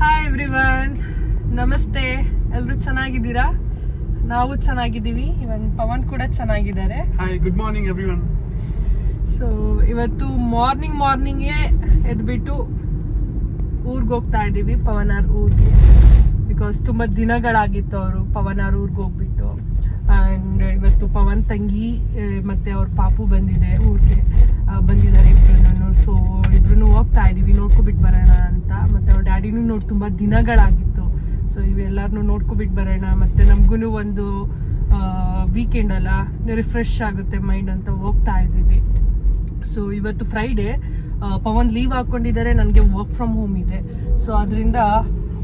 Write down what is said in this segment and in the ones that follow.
Hi everyone, ನಮಸ್ತೆ. ಎಲ್ಲರೂ ಚೆನ್ನಾಗಿದ್ದೀರಾ? ನಾವು ಚೆನ್ನಾಗಿದ್ದೀವಿ. ಇವನ್ ಪವನ್ ಕೂಡ ಚೆನ್ನಾಗಿದ್ದಾರೆ. Hi, good morning everyone. So ಇವತ್ತು ಮಾರ್ನಿಂಗೇ ಎದ್ಬಿಟ್ಟು ಊರಿಗೆ ಹೋಗ್ತಾ ಇದ್ದೀವಿ, ಪವನಾರ್ ಊರಿಗೆ. ಬಿಕಾಸ್ ತುಂಬ ದಿನಗಳಾಗಿತ್ತು ಅವರು ಪವನಾರ್ ಊರಿಗೆ ಹೋಗ್ಬಿಟ್ಟು. ಆ್ಯಂಡ್ ಇವತ್ತು ಪವನ್ ತಂಗಿ ಮತ್ತು ಅವ್ರ ಪಾಪು ಬಂದಿದ್ದಾರೆ ಇಬ್ರು. ಸೊ ಇಬ್ರು ಹೋಗ್ತಾ ಇದ್ದೀವಿ, ನೋಡ್ಕೊಬಿಟ್ಟು ಬರೋಣ ಅಂತ. ಮತ್ತು ಅವ್ರ ಡ್ಯಾಡಿನೂ ತುಂಬ ದಿನಗಳಾಗಿತ್ತು. ಸೊ ಇವೆಲ್ಲರನ್ನೂ ನೋಡ್ಕೊಬಿಟ್ಟು ಬರೋಣ. ಮತ್ತು ನಮಗೂ ಒಂದು ವೀಕೆಂಡ್ ಅಲ್ಲ, ರಿಫ್ರೆಶ್ ಆಗುತ್ತೆ ಮೈಂಡ್ ಅಂತ ಹೋಗ್ತಾ ಇದ್ದೀವಿ. ಸೊ ಇವತ್ತು ಫ್ರೈಡೇ, ಪವನ್ ಲೀವ್ ಹಾಕ್ಕೊಂಡಿದ್ದಾರೆ, ನನಗೆ ವರ್ಕ್ ಫ್ರಮ್ ಹೋಮ್ ಇದೆ. ಸೊ ಅದರಿಂದ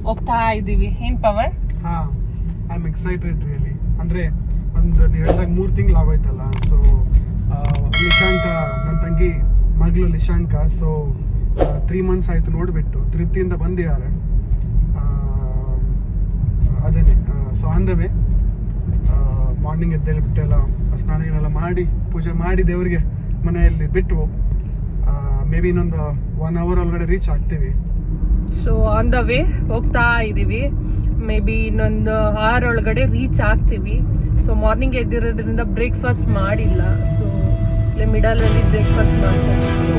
ಹೋಗ್ತಾ ಇದ್ದೀವಿ. ಏನು ಪವನ್? ಹಾಂ, ಐ ಆಮ್ ಎಕ್ಸೈಟೆಡ್ ರಿಯಲಿ. ಅಂದರೆ ಒಂದು ಹೇಳಿದಾಗ 3 ತಿಂಗಳು ಆಗೋಯ್ತಲ್ಲ. ಸೊ ಲಿಶಾಂಕ, ನನ್ನ ತಂಗಿ ಮಗಳು ಲಿಶಾಂಕ, ಸೊ 3 ಮಂತ್ಸ್ ಆಯಿತು ನೋಡಿಬಿಟ್ಟು ತೃಪ್ತಿಯಿಂದ ಬಂದಿದ್ದಾರೆ. ಅದೇನೆ. So on the way morning ಎದ್ದೇಳ್ಬಿಟ್ಟೆಲ್ಲ ಸ್ನಾನ ಮಾಡಿ ಪೂಜೆ ಮಾಡಿ ದೇವರಿಗೆ ಮನೆಯಲ್ಲಿ ಬಿಟ್ಟು ಮೇ ಬಿ ಇನ್ನೊಂದು 1 hour ಒಳಗಡೆ ರೀಚ್ ಆಗ್ತೀವಿ. ಸೊ ಆನ್ ದ ವೇ ಹೋಗ್ತಾ ಇದ್ದೀವಿ. ಮೇ ಬಿ ಇನ್ನೊಂದು 6 ಒಳಗಡೆ ರೀಚ್ ಆಗ್ತೀವಿ. ಸೊ ಮಾರ್ನಿಂಗ್ ಎದ್ದಿರೋದ್ರಿಂದ ಬ್ರೇಕ್ಫಾಸ್ಟ್ ಮಾಡಿಲ್ಲ. ಸೊ ಇಲ್ಲೇ ಮಿಡಲಲ್ಲಿ ಬ್ರೇಕ್ಫಾಸ್ಟ್ ಮಾಡ್ತಾ ಇದ್ದೀವಿ.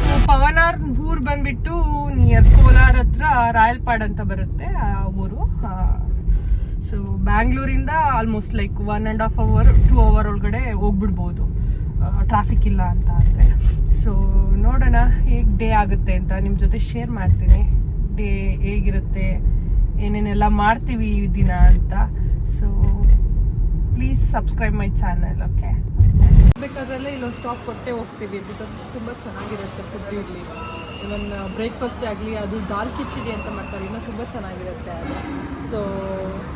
ಸೊ ಪವನಾರ್ ಊರು ಬಂದ್ಬಿಟ್ಟು ನಿಯರ್ ಕೋಲಾರ ಹತ್ರ ರಾಯಲ್ಪಾಡ್ ಅಂತ ಬರುತ್ತೆ ಆ ಊರು. ಸೊ ಬ್ಯಾಂಗ್ಳೂರಿಂದ ಆಲ್ಮೋಸ್ಟ್ ಲೈಕ್ 1.5 hour 2 hour ಒಳಗಡೆ ಹೋಗ್ಬಿಡ್ಬೋದು, ಟ್ರಾಫಿಕ್ ಇಲ್ಲ ಅಂತ ಅಂದರೆ. ಸೊ ನೋಡೋಣ ಹೇಗೆ ಡೇ ಆಗುತ್ತೆ ಅಂತ ನಿಮ್ಮ ಜೊತೆ ಶೇರ್ ಮಾಡ್ತೀನಿ. ಡೇ ಹೇಗಿರುತ್ತೆ, ಏನೇನೆಲ್ಲ ಮಾಡ್ತೀವಿ ಈ ದಿನ ಅಂತ. So please subscribe my channel. Okay, ಬೇಕಾದ್ರಲ್ಲೇ ಇಲ್ಲೊಂದು ಸ್ಟಾಪ್ ಕೊಟ್ಟೆ ಹೋಗ್ತೀವಿ. ಬಿಕಾಸ್ ತುಂಬ ಚೆನ್ನಾಗಿರುತ್ತೆ ಫುಡ್ ಇಲ್ಲಿ. ಇವನ್ ಬ್ರೇಕ್ಫಾಸ್ಟ್ ಆಗಲಿ, ಅದು ದಾಲ್ ಕಿಚಡಿ ಅಂತ ಮಾಡ್ತಾರೆ, ಇನ್ನೂ ತುಂಬ ಚೆನ್ನಾಗಿರುತ್ತೆ ಅದು. ಸೊ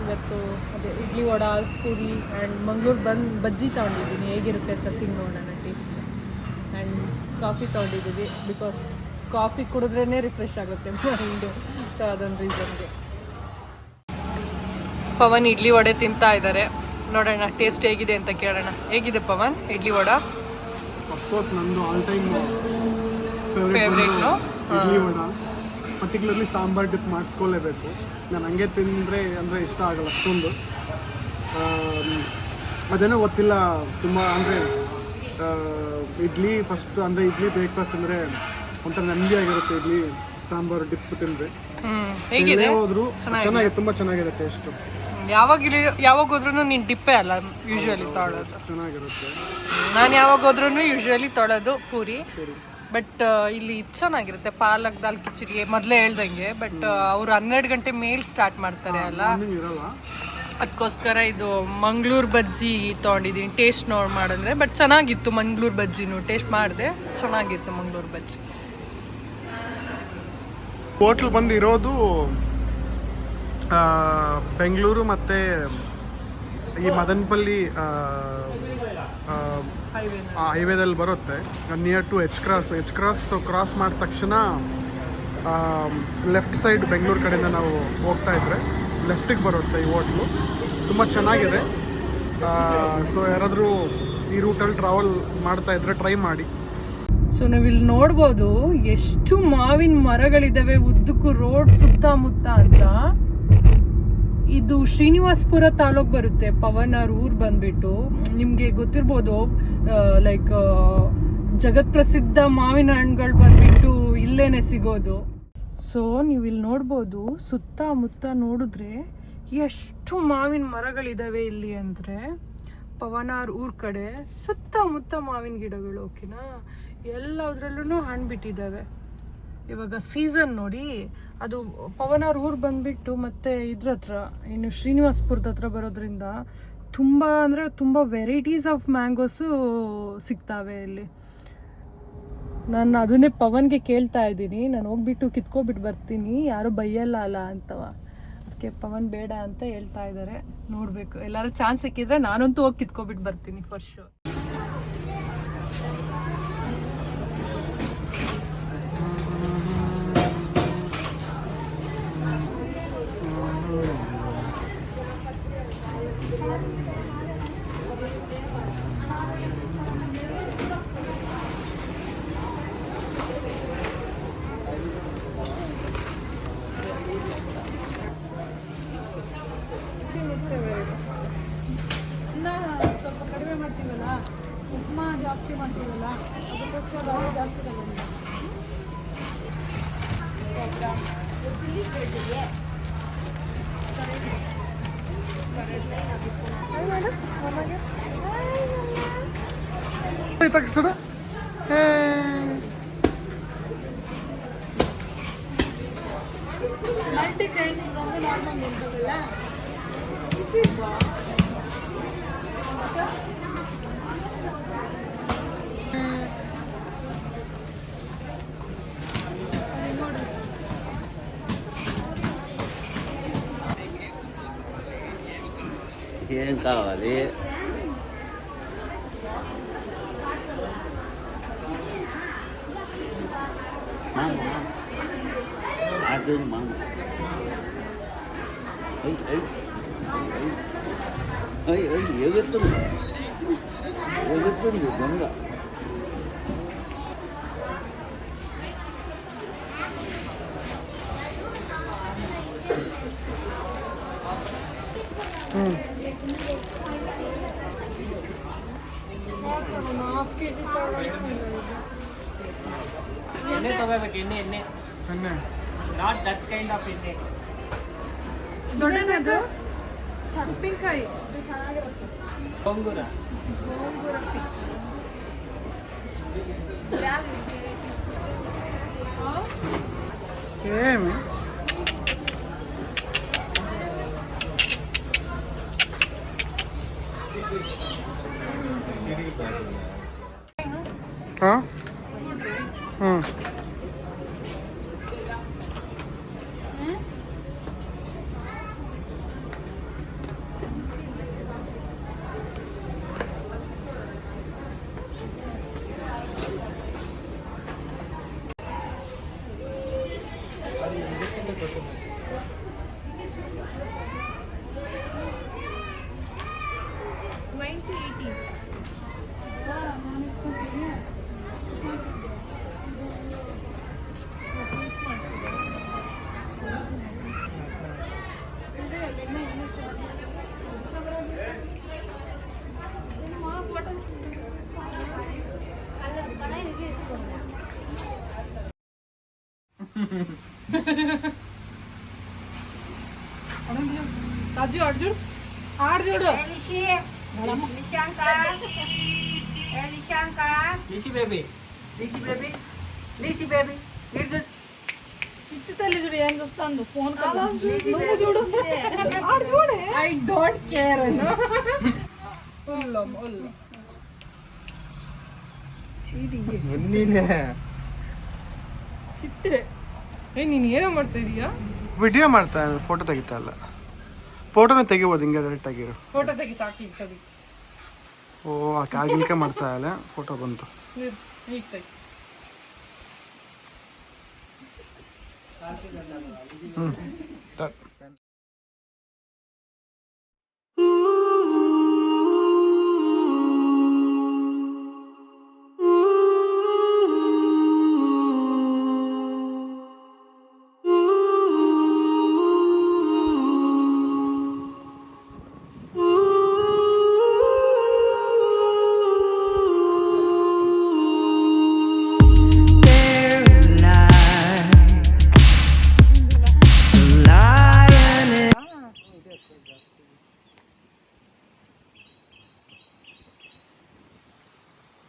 ಇವತ್ತು ಅದೇ ಇಡ್ಲಿ ವಡ ಪೂರಿ ಆ್ಯಂಡ್ ಮಂಗಳೂರು ಬಜ್ಜಿ ತೊಗೊಂಡಿದ್ದೀನಿ, ಹೇಗಿರುತ್ತೆ ಅಂತ ತಿಂದು ನೋಡೋಣ ಟೇಸ್ಟ್. ಆ್ಯಂಡ್ ಕಾಫಿ ತೊಗೊಂಡಿದ್ದೀವಿ, ಬಿಕಾಸ್ ಕಾಫಿ ಕುಡಿದ್ರೇ ರಿಫ್ರೆಶ್ ಆಗುತ್ತೆ ಮೈಂಡು. ಸೊ ಅದೊಂದು ರೀಸನ್ಗೆ. ಪವನ್ ಇಡ್ಲಿ ವಡೆ ತಿಂತಾ ಇದ್ದಾರೆ, ನೋಡೋಣ ಟೇಸ್ಟ್ ಹೇಗಿದೆ ಅಂತ ಕೇಳೋಣ. ಹೇಗಿದೆ ಪವನ್ ಇಡ್ಲಿ ವಡ? ಅಫ್ಕೋರ್ಸ್ ನಂದು ಆಲ್ ಟೈಮ್ ಫೇವ್ರೇಟ್ನು ಇಡ್ಲಿ ವಡ. ಪರ್ಟಿಕ್ಯುಲರ್ಲಿ ಸಾಂಬಾರ್ ಡಿಪ್ ಮಾಡಿಸ್ಕೊಳ್ಳೇಬೇಕು. ನಾನು ಹಂಗೆ ತಿಂದರೆ ಅಂದರೆ ಇಷ್ಟ ಆಗಲ್ಲ ಅಷ್ಟೊಂದು. ಅದೇನೋ ಗೊತ್ತಿಲ್ಲ, ತುಂಬ ಅಂದರೆ ಇಡ್ಲಿ ಫಸ್ಟ್ ಅಂದರೆ ಇಡ್ಲಿ ಬ್ರೇಕ್ಫಾಸ್ಟ್ ಅಂದರೆ ಒಂಥರ ನೆಮ್ಮದಿ ಆಗಿರುತ್ತೆ. ಇಡ್ಲಿ ಸಾಂಬಾರು ಡಿಪ್ ತಿಂದರೆ ಹೇಗಿದೆ? ಹೋದ್ರು ಚೆನ್ನಾಗಿದೆ, ತುಂಬ ಚೆನ್ನಾಗಿದೆ ಟೇಸ್ಟು. ಯಾವಾಗ ಹೋದ್ರೂ ನೀನು ಡಿಪ್ಪೇ ಅಲ್ಲ ಯೂಶ್ವಲಿ ತೊಗೊಳೋದು? ಚೆನ್ನಾಗಿರುತ್ತೆ. ನಾನು ಯಾವಾಗ ಹೋದ್ರೂ ಯೂಶ್ವಲಿ ತೊಗೊಳೋದು ಪೂರಿ. ಬಟ್ ಇಲ್ಲಿ ಚೆನ್ನಾಗಿರುತ್ತೆ. ಪಾಲಕ್ ದಾಲ್ ಕಿಚಡಿ ಮೊದಲೇ ಹೇಳ್ದಂಗೆ. ಬಟ್ ಅವರು 12 ಗಂಟೆ ಮೇಲೆ ಸ್ಟಾರ್ಟ್ ಮಾಡ್ತಾರೆ ಅಲ್ಲ, ಅದಕ್ಕೋಸ್ಕರ ಇದು ಮಂಗಳೂರು ಬಜ್ಜಿ ತೊಗೊಂಡಿದ್ದೀನಿ. ಟೇಸ್ಟ್ ಮಾಡಿದ್ರೆ ಬಟ್ ಚೆನ್ನಾಗಿತ್ತು ಮಂಗಳೂರು ಬಜ್ಜಿನೂ. ಟೇಸ್ಟ್ ಮಾಡಿದೆ, ಚೆನ್ನಾಗಿತ್ತು ಮಂಗಳೂರು ಬಜ್ಜಿ. ಹೋಟ್ಲ್ ಬಂದು ಇರೋದು ಬೆಂಗಳೂರು ಮತ್ತು ಈ ಮದನಪಲ್ಲಿ ಹೈವೇದಲ್ಲಿ ಬರುತ್ತೆ, near to H cross cross ಮಾಡಿದ ತಕ್ಷಣ ಲೆಫ್ಟ್ ಸೈಡ್ ಬೆಂಗಳೂರು ಕಡೆಯಿಂದ ನಾವು ಹೋಗ್ತಾ ಇದ್ರೆ ಲೆಫ್ಟಿಗೆ ಬರುತ್ತೆ ಈ ಹೋಟ್ಲು. ತುಂಬ ಚೆನ್ನಾಗಿದೆ. ಸೊ ಯಾರಾದರೂ ಈ ರೂಟಲ್ಲಿ ಟ್ರಾವೆಲ್ ಮಾಡ್ತಾ ಇದ್ರೆ ಟ್ರೈ ಮಾಡಿ. ಸೊ ನಾವಿಲ್ಲಿ ನೋಡ್ಬೋದು ಎಷ್ಟು ಮಾವಿನ ಮರಗಳಿದ್ದಾವೆ ಉದ್ದಕ್ಕೂ ರೋಡ್ ಸುತ್ತಮುತ್ತ ಅಂತ. ಇದು ಶ್ರೀನಿವಾಸಪುರ ತಾಲೂಕು ಬರುತ್ತೆ, ಪವನಾರ್ ಊರು ಬಂದ್ಬಿಟ್ಟು. ನಿಮಗೆ ಗೊತ್ತಿರ್ಬೋದು, ಲೈಕ್ ಜಗತ್ ಪ್ರಸಿದ್ಧ ಮಾವಿನ ಹಣ್ಣುಗಳು ಬಂದ್ಬಿಟ್ಟು ಇಲ್ಲೇನೆ ಸಿಗೋದು. ಸೊ ನೀವು ಇಲ್ಲಿ ನೋಡ್ಬೋದು, ಸುತ್ತಮುತ್ತ ನೋಡಿದ್ರೆ ಎಷ್ಟು ಮಾವಿನ ಮರಗಳಿದ್ದಾವೆ ಇಲ್ಲಿ ಅಂದರೆ. ಪವನಾರ್ ಊರ್ ಕಡೆ ಸುತ್ತಮುತ್ತ ಮಾವಿನ ಗಿಡಗಳು. ಓಕೆನಾ, ಎಲ್ಲದರಲ್ಲೂ ಹಣ್ಣು ಬಿಟ್ಟಿದ್ದಾವೆ. ಇವಾಗ ಸೀಸನ್ ನೋಡಿ, ಅದು ಪವನಾರ್ ಊರು ಬಂದ್ಬಿಟ್ಟು ಮತ್ತೆ ಇದ್ರ ಹತ್ರ ಇನ್ನು ಶ್ರೀನಿವಾಸಪುರದ ಹತ್ರ ಬರೋದ್ರಿಂದ ತುಂಬ ಅಂದರೆ ತುಂಬ ವೆರೈಟೀಸ್ ಆಫ್ ಮ್ಯಾಂಗೋಸು ಸಿಗ್ತಾವೆ ಇಲ್ಲಿ. ನಾನು ಅದನ್ನೇ ಪವನ್ಗೆ ಕೇಳ್ತಾ ಇದ್ದೀನಿ, ನಾನು ಹೋಗ್ಬಿಟ್ಟು ಕಿತ್ಕೊಬಿಟ್ಟು ಬರ್ತೀನಿ, ಯಾರು ಬೈಯಲ್ಲ ಅಲ್ಲ ಅಂತವ. ಅದಕ್ಕೆ ಪವನ್ ಬೇಡ ಅಂತ ಹೇಳ್ತಾ ಇದ್ದಾರೆ. ನೋಡಬೇಕು, ಎಲ್ಲರೂ ಚಾನ್ಸ್ ಸಿಕ್ಕಿದ್ರೆ ನಾನಂತೂ ಹೋಗಿ ಕಿತ್ಕೊಬಿಟ್ಟು ಬರ್ತೀನಿ ಫಾರ್ ಶೂರ್. ಜಾಸ್ತಿ ಮಾಡ್ತೀವಲ್ಲ ಅದಕ್ಕೋಸ್ಕರ ಭಾಳ ಜಾಸ್ತಿ ತಗೊಂಡಿದ್ದೆ. ಮಲ್ಟಿ ಗ್ರೈಂಡ್ ನಾರ್ಮಲ್ ನಿಲ್ಬೋದಲ್ಲ. ఏం కావాలి అది మామ ఎగుతుంది ఎగుతుంది దొంగ ಎಣ್ಣೆ ತಗೋಬೇಕು ಎಣ್ಣೆ ನಾಟ್ ದಟ್ ಕೈಂಡ್ ಆಫ್ ಎಣ್ಣೆ. ದೊಡ್ಡದು ಉಪ್ಪಿನಕಾಯಿ ಗೊಂಗೂರ ఏమి అర్జున్ అర్జున్ ఆడు చూడు సిట్టి తల్లి చూడు ఏం చూస్తాను ఫోన్ నువ్వు చూడు ఆడు చూడు ఐ డోంట్ కేర్ ఉల్లం ఉల్లం ಸಿಟ್ಟೆ ನೀನು ಏನೋ ಮಾಡ್ತಾ ಇದೀಯಾ? ವಿಡಿಯೋ ಮಾಡ್ತಾ ಫೋಟೋ ತೆಗಿತಾ ಇಲ್ಲ. ಫೋಟೋನ ತೆಗಿಬೋದು ಹಿಂಗೆ ಡೈರೆಕ್ಟ್ ಆಗಿರೋ ಫೋಟೋ ತೆಗಿ ಸಾಕಿ ಸರಿ. ಓ ಆಗಿಲ್ಕೆ ಮಾಡ್ತಾ ಇಲ್ಲ ಫೋಟೋ ಬಂತು. ಈಗ ತೆಗಿ.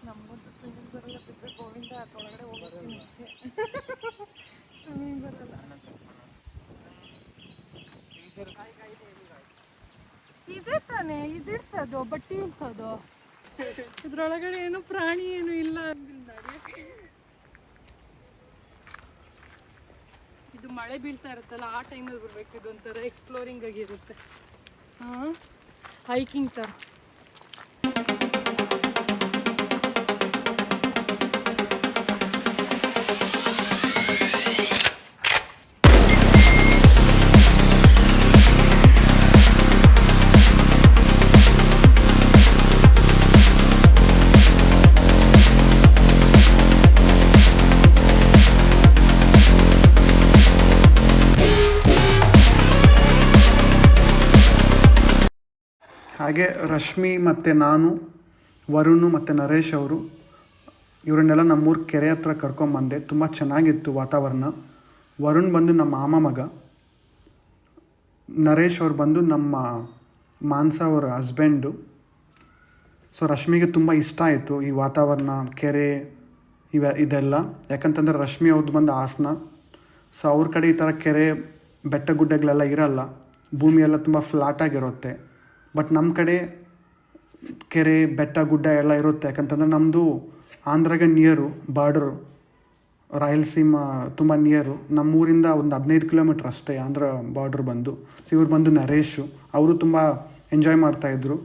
ನಮಗಂತೂ ಸ್ವಿಮ್ಮಿಂಗ್ ಬರಲ್ಲ, ಬಿಟ್ಟರೆ ಗೋವಿಂದ ಅದರೊಳಗಡೆ ಹೋಗ್ತೀನಿ ಅಷ್ಟೇ. ಸ್ವಿಮ್ಮಿಂಗ್ ಬರಲ್ಲ. ಇದೇ ತಾನೇ ಇದಿಡ್ಸೋದು, ಬಟ್ಟೆ ಇಡ್ಸೋದು. ಇದ್ರೊಳಗಡೆ ಏನು ಪ್ರಾಣಿ ಏನು ಇಲ್ಲ. ಇದು ಮಳೆ ಬೀಳ್ತಾ ಇರುತ್ತಲ್ಲ ಆ ಟೈಮಲ್ಲಿ ಬರಬೇಕು. ಇದೊಂಥರ ಎಕ್ಸ್ಪ್ಲೋರಿಂಗ್ ಆಗಿರುತ್ತೆ. ಹಾಂ, ಹೈಕಿಂಗ್ ಥರ. ಹಾಗೆ ರಶ್ಮಿ ಮತ್ತು ನಾನು ವರುಣ್ ಮತ್ತು ನರೇಶ್ ಅವರು ಇವರನ್ನೆಲ್ಲ ನಮ್ಮೂರು ಕೆರೆ ಹತ್ರ ಕರ್ಕೊಂಬಂದೆ. ತುಂಬ ಚೆನ್ನಾಗಿತ್ತು ವಾತಾವರಣ. ವರುಣ್ ಬಂದು ನಮ್ಮ ಮಾಮ ಮಗ, ನರೇಶ್ ಅವ್ರು ಬಂದು ನಮ್ಮ ಮಾನ್ಸ ಅವರ ಹಸ್ಬೆಂಡು. ಸೊ ರಶ್ಮಿಗೆ ತುಂಬ ಇಷ್ಟ ಆಯಿತು ಈ ವಾತಾವರಣ, ಕೆರೆ ಇದೆಲ್ಲ. ಯಾಕಂತಂದರೆ ರಶ್ಮಿ ಅವ್ರದ್ದು ಬಂದು ಹಾಸನ. ಸೊ ಅವ್ರ ಕಡೆ ಈ ಥರ ಕೆರೆ ಬೆಟ್ಟ ಗುಡ್ಡಗಳೆಲ್ಲ ಇರಲ್ಲ, ಭೂಮಿ ಎಲ್ಲ ತುಂಬ ಫ್ಲಾಟಾಗಿರುತ್ತೆ. ಬಟ್ ನಮ್ಮ ಕಡೆ ಕೆರೆ ಬೆಟ್ಟ ಗುಡ್ಡ ಎಲ್ಲ ಇರುತ್ತೆ. ಯಾಕಂತಂದರೆ ನಮ್ಮದು ಆಂಧ್ರಗೆ ನಿಯರು, ಬಾರ್ಡರು, ರಾಯಲಸೀಮಾ ತುಂಬ ನಿಯರು. ನಮ್ಮೂರಿಂದ ಒಂದು 15 ಕಿಲೋಮೀಟ್ರ್ ಅಷ್ಟೇ ಆಂಧ್ರ ಬಾರ್ಡ್ರ್ ಬಂದು. ಸೊ ಇವ್ರು ಬಂದು ನರೇಶು, ಅವರು ತುಂಬ ಎಂಜಾಯ್ ಮಾಡ್ತಾಯಿದ್ರು.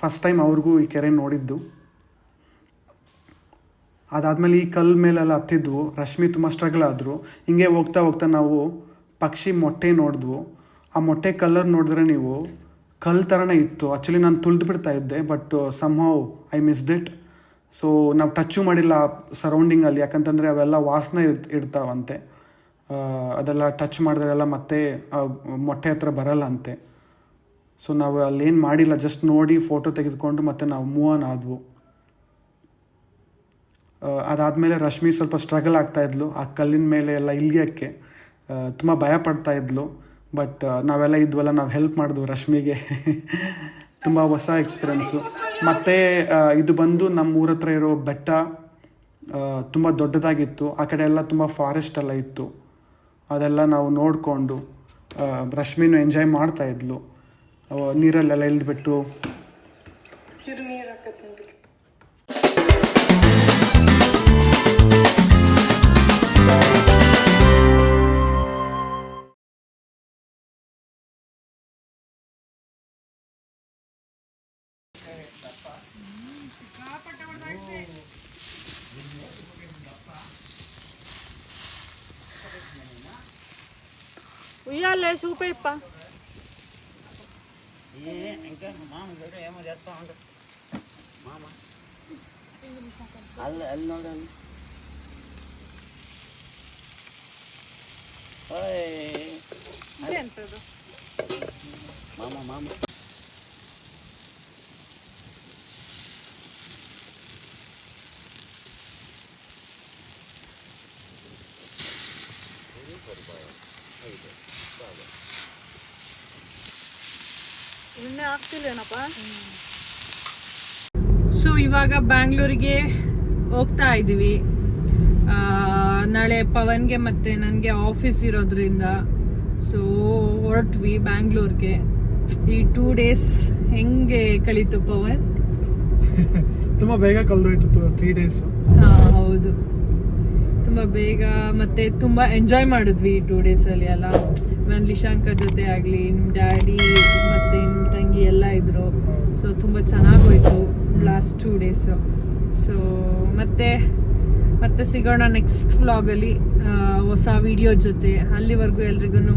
ಫಸ್ಟ್ ಟೈಮ್ ಅವ್ರಿಗೂ ಈ ಕೆರೆ ನೋಡಿದ್ದು. ಅದಾದಮೇಲೆ ಈ ಕಲ್ಲು ಮೇಲೆಲ್ಲ ಹತ್ತಿದ್ವು. ರಶ್ಮಿ ತುಂಬ ಸ್ಟ್ರಗಲ್ ಆದರು. ಹಿಂಗೆ ಹೋಗ್ತಾ ಹೋಗ್ತಾ ನಾವು ಪಕ್ಷಿ ಮೊಟ್ಟೆ ನೋಡಿದ್ವು. ಆ ಮೊಟ್ಟೆ ಕಲರ್ ನೋಡಿದ್ರೆ ನೀವು ಕಲ್ಲು ಥರನೇ ಇತ್ತು. ಆ್ಯಕ್ಚುಲಿ ನಾನು ತುಳಿದು ಬಿಡ್ತಾ ಇದ್ದೆ, but somehow I missed it. So ನಾವು ಟಚ್ಚು ಮಾಡಿಲ್ಲ ಸರೌಂಡಿಂಗಲ್ಲಿ, ಯಾಕಂತಂದರೆ ಅವೆಲ್ಲ ವಾಸನೆ ಇಡ್ತಾವಂತೆ. ಅದೆಲ್ಲ ಟಚ್ ಮಾಡಿದ್ರೆಲ್ಲ ಮತ್ತೆ ಮೊಟ್ಟೆ ಹತ್ರ ಬರಲ್ಲ ಅಂತೆ. ಸೊ ನಾವು ಅಲ್ಲೇನು ಮಾಡಿಲ್ಲ, ಜಸ್ಟ್ ನೋಡಿ ಫೋಟೋ ತೆಗೆದುಕೊಂಡು ಮತ್ತೆ ನಾವು ಮೂವ್ ಆನ್ ಆದವು. ಅದಾದಮೇಲೆ ರಶ್ಮಿ ಸ್ವಲ್ಪ ಸ್ಟ್ರಗಲ್ ಆಗ್ತಾಯಿದ್ಲು ಆ ಕಲ್ಲಿನ ಮೇಲೆ ಎಲ್ಲ ಇಳಿಯೋಕ್ಕೆ. ತುಂಬ ಭಯ ಪಡ್ತಾಯಿದ್ಲು. ಬಟ್ ನಾವೆಲ್ಲ ಇದ್ವಲ್ಲ, ನಾವು ಹೆಲ್ಪ್ ಮಾಡಿದ್ವು ರಶ್ಮಿಗೆ. ತುಂಬ ಹೊಸ ಎಕ್ಸ್ಪೀರಿಯೆನ್ಸು. ಮತ್ತು ಇದು ಬಂದು ನಮ್ಮ ಊರ ಹತ್ರ ಇರೋ ಬೆಟ್ಟ ತುಂಬ ದೊಡ್ಡದಾಗಿತ್ತು. ಆ ಕಡೆ ಎಲ್ಲ ತುಂಬ ಫಾರೆಸ್ಟ್ ಎಲ್ಲ ಇತ್ತು. ಅದೆಲ್ಲ ನಾವು ನೋಡಿಕೊಂಡು ರಶ್ಮಿನೂ ಎಂಜಾಯ್ ಮಾಡ್ತಾಯಿದ್ಲು. ನೀರಲ್ಲೆಲ್ಲ ಇಳಿದ್ಬಿಟ್ಟು ఉయ్యాలే చూపేప్ప. ఇంకా మామ ఏమో చేస్తా ఉండ మామ ಅಲ್ಲಿ ನೋಡಲ್ಲ. ಮಾಮ ಮಾಮ ಎಣ್ಣೆ ಆಗ್ತಿಲ್ಲೇನಪ್ಪ. ಸೊ ಇವಾಗ ಬ್ಯಾಂಗ್ಳೂರಿಗೆ ಹೋಗ್ತಾ ಇದ್ದೀವಿ. ನಾಳೆ ಪವನ್ಗೆ ಮತ್ತೆ ನನಗೆ ಆಫೀಸ್ ಇರೋದ್ರಿಂದ ಸೊ ಹೊರಟ್ವಿ ಬ್ಯಾಂಗ್ಳೂರ್ಗೆ. ಈ 2 days ಹೆಂಗೆ ಕಳೀತು ಪವನ್? ತುಂಬ ಬೇಗ ಕಳೆದೋಯ್ತು 3 days. ಹೌದು, ತುಂಬ ಬೇಗ. ಮತ್ತೆ ತುಂಬ ಎಂಜಾಯ್ ಮಾಡಿದ್ವಿ 2 days ಅಲ್ಲಿ ಎಲ್ಲ. ನಾನು ಲಿಶಾಂಕ ಜೊತೆ ಆಗಲಿ, ನಿಮ್ಮ ಡ್ಯಾಡಿ ಮತ್ತು ನಿಮ್ಮ ತಂಗಿ ಎಲ್ಲ ಇದ್ದರು. ಸೊ ತುಂಬ ಚೆನ್ನಾಗೋಯ್ತು ಲಾಸ್ಟ್ 2 days. ಸೊ ಮತ್ತೆ ಸಿಗೋಣ ನೆಕ್ಸ್ಟ್ ವ್ಲಾಗಲ್ಲಿ ಹೊಸ ವಿಡಿಯೋ ಜೊತೆ. ಅಲ್ಲಿವರೆಗೂ ಎಲ್ರಿಗೂ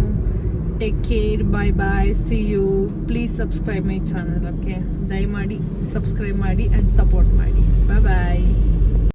take care, bye bye, see you. Please subscribe my channel. Okay, ದಯಮಾಡಿ ಸಬ್ಸ್ಕ್ರೈಬ್ ಮಾಡಿ ಆ್ಯಂಡ್ ಸಪೋರ್ಟ್ ಮಾಡಿ. ಬಾಯ್ ಬಾಯ್.